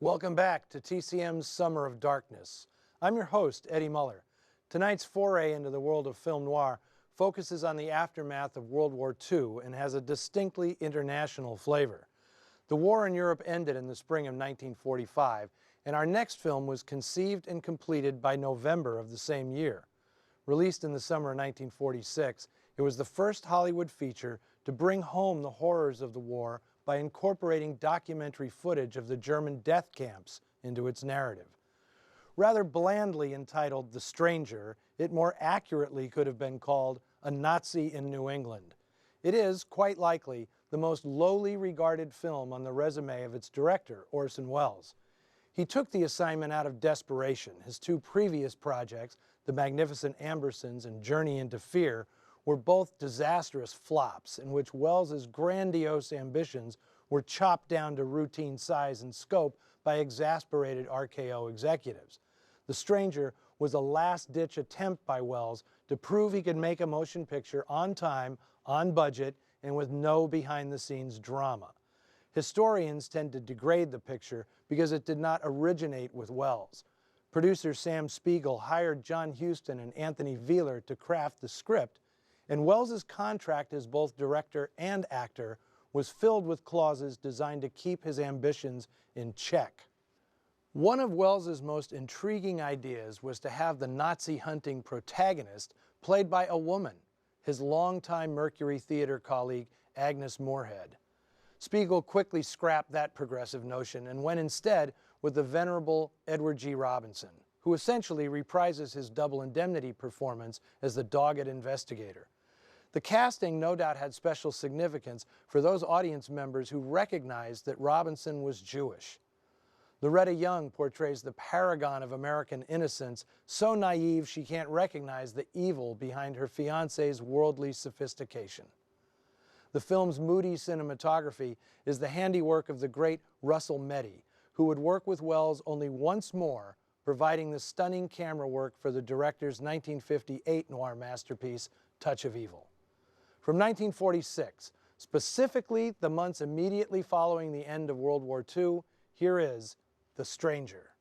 Welcome back to TCM's Summer of Darkness. I'm your host, Eddie Muller. Tonight's foray into the world of film noir focuses on the aftermath of World War II and has a distinctly international flavor. The war in Europe ended in the spring of 1945, and our next film was conceived and completed by November of the same year. Released in the summer of 1946, it was the first Hollywood feature to bring home the horrors of the war by incorporating documentary footage of the German death camps into its narrative. Rather blandly entitled The Stranger, it more accurately could have been called A Nazi in New England. It is, quite likely, the most lowly regarded film on the resume of its director, Orson Welles. He took the assignment out of desperation. His two previous projects, The Magnificent Ambersons and Journey into Fear, were both disastrous flops in which Welles's grandiose ambitions were chopped down to routine size and scope by exasperated RKO executives. The Stranger was a last-ditch attempt by Welles to prove he could make a motion picture on time, on budget, and with no behind-the-scenes drama. Historians tend to degrade the picture because it did not originate with Welles. Producer Sam Spiegel hired John Huston and Anthony Wheeler to craft the script, and Welles's contract as both director and actor was filled with clauses designed to keep his ambitions in check. One of Welles's most intriguing ideas was to have the Nazi hunting protagonist played by a woman, his longtime Mercury Theater colleague Agnes Moorehead. Spiegel quickly scrapped that progressive notion and went instead with the venerable Edward G. Robinson, who essentially reprises his Double Indemnity performance as the dogged investigator. The casting no doubt had special significance for those audience members who recognized that Robinson was Jewish. Loretta Young portrays the paragon of American innocence, so naive she can't recognize the evil behind her fiancé's worldly sophistication. The film's moody cinematography is the handiwork of the great Russell Meddy, who would work with Welles only once more, providing the stunning camera work for the director's 1958 noir masterpiece, Touch of Evil. From 1946, specifically the months immediately following the end of World War II, here is The Stranger.